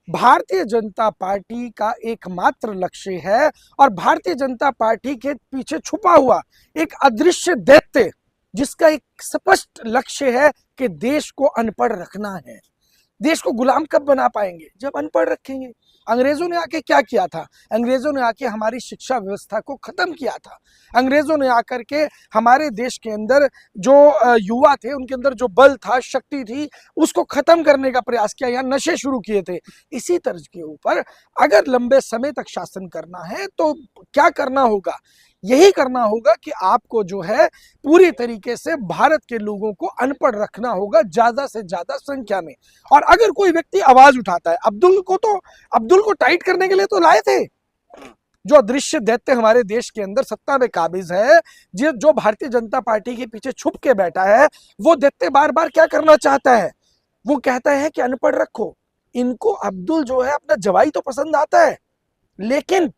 Bharatiya Janata party का एकमात्र लक्ष्य है और भारतीय जनता पार्टी के पीछे छुपा हुआ एक अदृश्य दैत्य जिसका एक स्पष्ट लक्ष्य है कि देश को अनपढ़ रखना है। देश को गुलाम कब बना पाएंगे? जब अनपढ़ रखेंगे। अंग्रेजों ने आके क्या किया था? अंग्रेजों ने आके हमारी शिक्षा व्यवस्था को खत्म किया था। अंग्रेजों ने आकर के हमारे देश के अंदर जो युवा थे, उनके अंदर जो बल था, शक्ति थी, उसको खत्म करने का प्रयास किया। यहाँ नशे शुरू किए थे। इसी तर्ज के ऊपर अगर लंबे समय तक शासन करना है तो क्या करना होगा? यही करना होगा कि आपको जो है पूरी तरीके से भारत के लोगों को अनपढ़ रखना होगा ज्यादा से ज्यादा संख्या में। और अगर कोई व्यक्ति आवाज उठाता है, अब्दुल को टाइट करने के लिए तो लाए थे। जो अदृश्य दैत्य हमारे देश के अंदर सत्ता में काबिज है, जो भारतीय जनता पार्टी के पीछे छुप के बैठा है, वो दैत्य बार बार क्या करना चाहता है? वो कहता है कि अनपढ़ रखो। इनको अब्दुल जो है अपना जवाई तो पसंद आता है, लेकिन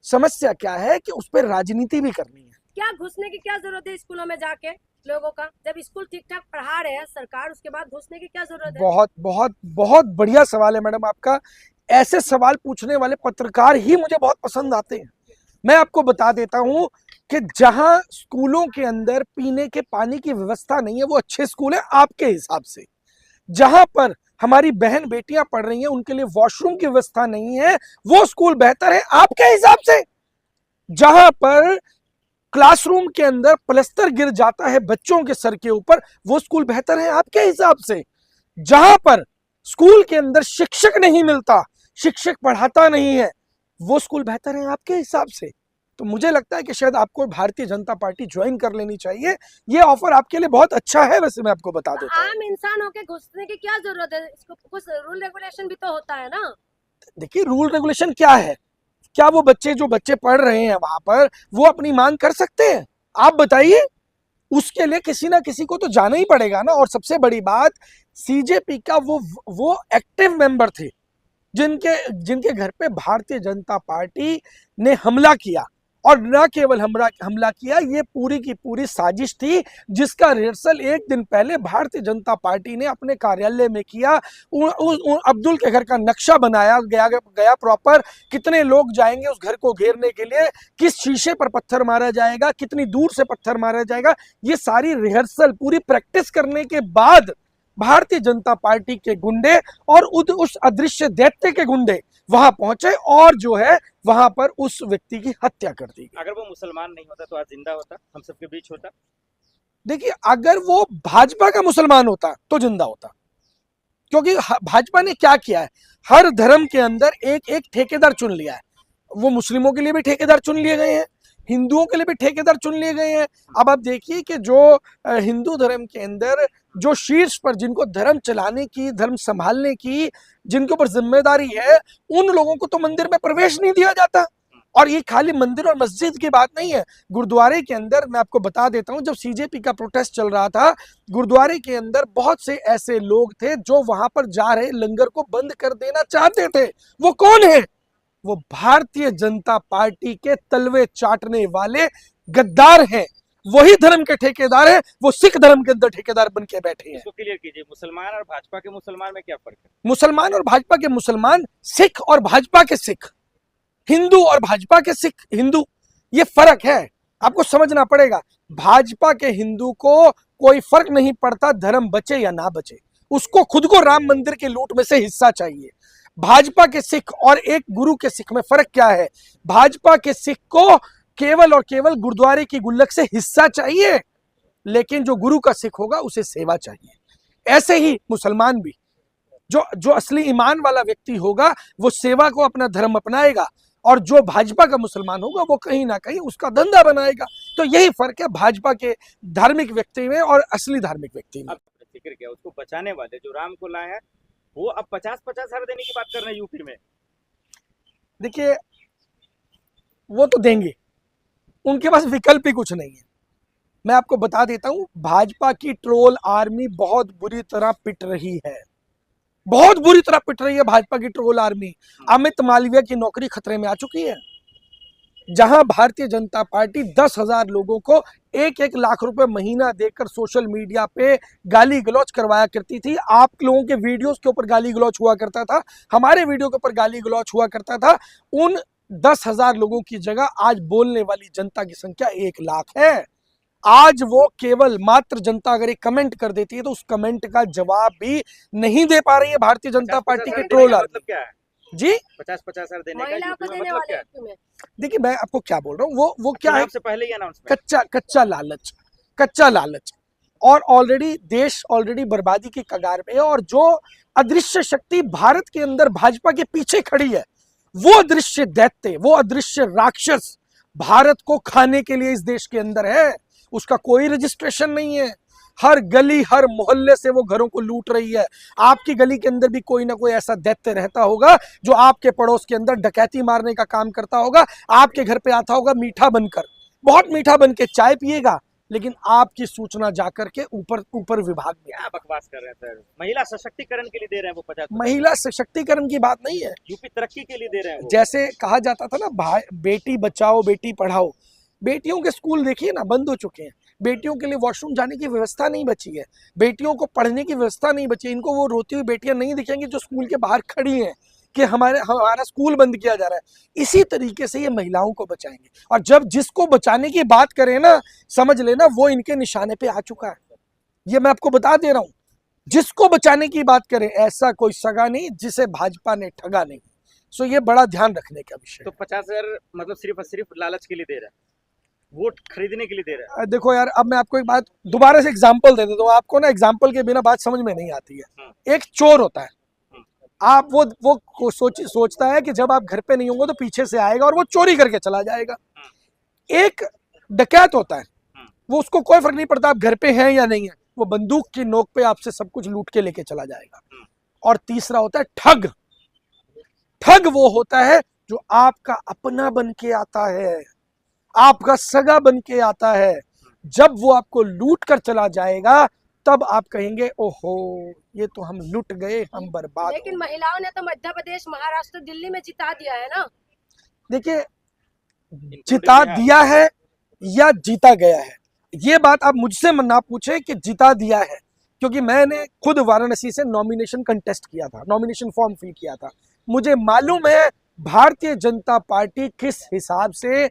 समस्या क्या है कि उस पर राजनीति भी करनी है। क्या घुसने की क्या जरूरत है स्कूलों में जाके लोगों का? जब स्कूल ठीक ठाक पढ़ा रहे हैं सरकार, उसके बाद घुसने की क्या जरूरत है? बहुत बहुत बहुत बढ़िया सवाल है मैडम आपका। ऐसे सवाल पूछने वाले पत्रकार ही मुझे बहुत पसंद आते हैं। मैं आपको बता देता हूं कि जहां स्कूलों के अंदर पीने के पानी की व्यवस्था नहीं है वो अच्छे स्कूल है आपके हिसाब से। जहां पर हमारी बहन बेटियां पढ़ रही हैं उनके लिए वॉशरूम की व्यवस्था नहीं है वो स्कूल बेहतर है आपके हिसाब से। जहां पर क्लासरूम के अंदर प्लास्टर गिर जाता है बच्चों के सर के ऊपर वो स्कूल बेहतर है आपके हिसाब से। जहां पर स्कूल के अंदर शिक्षक नहीं मिलता, शिक्षक पढ़ाता नहीं है, वो स्कूल बेहतर है आपके हिसाब से। तो मुझे लगता है कि शायद आपको भारतीय जनता पार्टी ज्वाइन कर लेनी चाहिए। ये ऑफर आपके लिए बहुत अच्छा है। वैसे मैं आपको बता देता हूं, आम इंसान होके घुसने की क्या जरूरत है? इसको कुछ रूल रेगुलेशन भी तो होता है ना। देखिए रूल रेगुलेशन क्या है? क्या वो जो बच्चे पढ़ रहे हैं वहां पर वो अपनी मांग कर सकते हैं? आप बताइए। उसके लिए किसी ना किसी को तो जाना ही पड़ेगा ना। और सबसे बड़ी बात, सीजेपी का वो एक्टिव मेंबर थे जिनके जिनके घर पे भारतीय जनता पार्टी ने हमला किया। और न केवल हमला किया, ये पूरी की पूरी साजिश थी जिसका रिहर्सल एक दिन पहले भारतीय जनता पार्टी ने अपने कार्यालय में किया। अब्दुल के घर का नक्शा बनाया गया प्रॉपर। कितने लोग जाएंगे उस घर को घेरने के लिए, किस शीशे पर पत्थर मारा जाएगा, कितनी दूर से पत्थर मारा जाएगा, ये सारी रिहर्सल पूरी प्रैक्टिस करने के बाद भारतीय जनता पार्टी के गुंडे और उस अदृश्य दैत्य के गुंडे वहां पहुंचे और जो है वहां पर उस व्यक्ति की हत्या कर दी। अगर वो मुसलमान नहीं होता तो आज जिंदा होता, हम सबके बीच होता? देखिए अगर वो भाजपा का मुसलमान होता तो जिंदा होता, क्योंकि भाजपा ने क्या किया है, हर धर्म के अंदर एक एक ठेकेदार चुन लिया है। वो मुस्लिमों के लिए भी ठेकेदार चुन लिए गए हैं, हिंदुओं के लिए भी ठेकेदार चुन लिए गए हैं। अब आप देखिए कि जो हिंदू धर्म के अंदर जो शीर्ष पर जिनको धर्म चलाने की, धर्म संभालने की जिनके ऊपर जिम्मेदारी है, उन लोगों को तो मंदिर में प्रवेश नहीं दिया जाता। और ये खाली मंदिर और मस्जिद की बात नहीं है, गुरुद्वारे के अंदर मैं आपको बता देता हूं, जब सीजेपी का प्रोटेस्ट चल रहा था, गुरुद्वारे के अंदर बहुत से ऐसे लोग थे जो वहां पर जा रहे लंगर को बंद कर देना चाहते थे। वो कौन है? वो भारतीय जनता पार्टी के तलवे चाटने वाले गद्दार हैं। वही धर्म के ठेकेदार हैं। वो सिख धर्म के अंदर ठेकेदार बन के बैठे हैं। इसको क्लियर कीजिए, मुसलमान और भाजपा के मुसलमान में क्या फर्क है? मुसलमान और भाजपा के मुसलमान, सिख और भाजपा के सिख, हिंदू और भाजपा के सिख हिंदू, ये फर्क है, आपको समझना पड़ेगा। भाजपा के हिंदू को कोई फर्क नहीं पड़ता धर्म बचे या ना बचे, उसको खुद को राम मंदिर के लूट में से हिस्सा चाहिए। भाजपा के सिख और एक गुरु के सिख में फर्क क्या है? भाजपा के सिख को केवल और केवल गुरुद्वारे की गुल्लक से हिस्सा चाहिए, लेकिन जो गुरु का सिख होगा उसे सेवा चाहिए। ऐसे ही मुसलमान भी, जो असली ईमान वाला व्यक्ति होगा वो सेवा को अपना धर्म अपनाएगा, और जो भाजपा का मुसलमान होगा वो कहीं ना कहीं उसका धंधा बनाएगा। तो यही फर्क है भाजपा के धार्मिक व्यक्ति में और असली धार्मिक व्यक्ति में। अब जिक्र किया, उसको बचाने वाले जो राम को लाए हैं वो अब 50-50 हजार देने की बात कर रहे हैं यूपी में। देखिए वो तो देंगे, उनके पास विकल्प ही कुछ नहीं है। मैं आपको बता देता हूं, भाजपा की ट्रोल आर्मी बहुत बुरी तरह पिट रही है, बहुत बुरी तरह पिट रही है भाजपा की ट्रोल आर्मी। अमित मालवीय की नौकरी खतरे में आ चुकी है। जहां भारतीय जनता पार्टी 10,000 लोगों को 1-1 लाख रुपए महीना देकर सोशल मीडिया पे गाली गलौज करवाया करती थी। आप लोगों के वीडियोस के ऊपर गाली गलौज हुआ करता था, हमारे वीडियो के ऊपर गाली गलौज हुआ करता था। उन 10,000 लोगों की जगह आज बोलने वाली जनता की संख्या 1 लाख है। आज वो केवल मात्र जनता अगर एक कमेंट कर देती है तो उस कमेंट का जवाब भी नहीं दे पा रही है भारतीय जनता पार्टी के ट्रोलर। मतलब क्या है जी 50-50 हजार देने का महिलाओं को यूपी में देने मतलब वाले क्या है? यूपी में। देखिए मैं आपको क्या बोल रहा हूँ, वो क्या है, चुनाव से पहले ही अनाउंसमेंट। कच्चा लालच और ऑलरेडी देश ऑलरेडी बर्बादी की कगार पे है। और जो अदृश्य शक्ति भारत के अंदर भाजपा के पीछे खड़ी है, वो अदृश्य दैत्य, वो अदृश्य राक्षस भारत को खाने के लिए इस देश के अंदर है। उसका कोई रजिस्ट्रेशन नहीं है। हर गली हर मोहल्ले से वो घरों को लूट रही है। आपकी गली के अंदर भी कोई ना कोई ऐसा दैत्य रहता होगा जो आपके पड़ोस के अंदर डकैती मारने का काम करता होगा। आपके घर पे आता होगा मीठा बनकर, बहुत मीठा बन के चाय पिएगा, लेकिन आपकी सूचना जाकर के ऊपर विभाग में। क्या बकवास कर रहे हैं सर? महिला सशक्तिकरण के लिए दे रहे हैं वो 50। महिला सशक्तिकरण की बात नहीं है, यूपी तरक्की के लिए दे रहे हैं वो। जैसे कहा जाता था ना, भाई बेटी बचाओ बेटी पढ़ाओ। बेटियों के स्कूल देखिए ना बंद हो चुके हैं, बेटियों के लिए वॉशरूम जाने की व्यवस्था नहीं बची है, बेटियों को पढ़ने की व्यवस्था नहीं बची है। इनको वो रोती हुई बेटियां नहीं दिखेंगी जो स्कूल के बाहर खड़ी हैं कि हमारा स्कूल बंद किया जा रहा है। इसी तरीके से ये महिलाओं को बचाएंगे, और जब जिसको बचाने की बात करें ना, समझ लेना वो इनके निशाने पे आ चुका है। ये मैं आपको बता दे रहा हूं, जिसको बचाने की बात करें ऐसा कोई सगा नहीं जिसे भाजपा ने ठगा नहीं। सो ये बड़ा ध्यान रखने का विषय। तो 50,000 मतलब सिर्फ और सिर्फ लालच के लिए दे रहे हैं, वोट खरीदने के लिए दे रहे हैं। देखो यार, अब मैं आपको एक बात दोबारा से एग्जांपल दे देता हूँ। आपको ना एग्जांपल के बिना बात समझ में नहीं आती है। एक चोर होता है, आप वो सोचता है कि जब आप घर पे नहीं होंगे तो पीछे से आएगा और वो चोरी करके चला जाएगा। एक डकैत होता है, वो उसको कोई फर्क नहीं पड़ता आप घर पे हैं या नहीं है, वो बंदूक की नोक पे आपसे सब कुछ लूट के लेके चला जाएगा। और तीसरा होता है ठग। ठग वो होता है जो आपका अपना बन के आता है, आपका सगा बन के आता है। जब वो आपको लूट कर चला जाएगा तब आप कहेंगे ओहो ये तो हम लुट गए, हम बर्बाद। लेकिन महिलाओं ने तो मध्य प्रदेश, महाराष्ट्र, दिल्ली में जिता दिया है ना। देखिए, जिता दिया है या जीता गया है, ये बात आप मुझसे ना पूछे कि जिता दिया है, क्योंकि मैंने खुद वाराणसी से नॉमिनेशन कंटेस्ट किया था, नॉमिनेशन फॉर्म फिल किया था। मुझे मालूम है भारतीय जनता पार्टी किस हिसाब से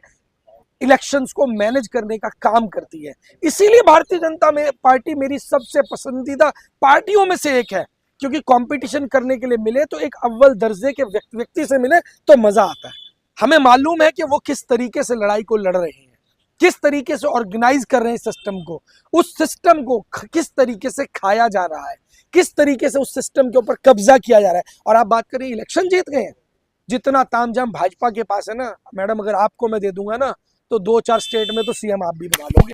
इलेक्शंस को मैनेज करने का काम करती है। इसीलिए भारतीय जनता पार्टी मेरी सबसे पसंदीदा पार्टियों में से एक है, क्योंकि कंपटीशन करने के लिए मिले तो एक अव्वल दर्जे के व्यक्ति से मिले तो मजा आता है। हमें मालूम है कि वो किस तरीके से लड़ाई को लड़ रहे हैं, किस तरीके से ऑर्गेनाइज कर रहे हैं सिस्टम को, उस सिस्टम को किस तरीके से खाया जा रहा है, किस तरीके से उस सिस्टम के ऊपर कब्जा किया जा रहा है। और आप बात करें इलेक्शन जीत गए हैं, जितना तामझाम भाजपा के पास है ना मैडम, अगर आपको मैं दे दूंगा ना तो 2-4 स्टेट में तो सीएम आप भी बना लोगे।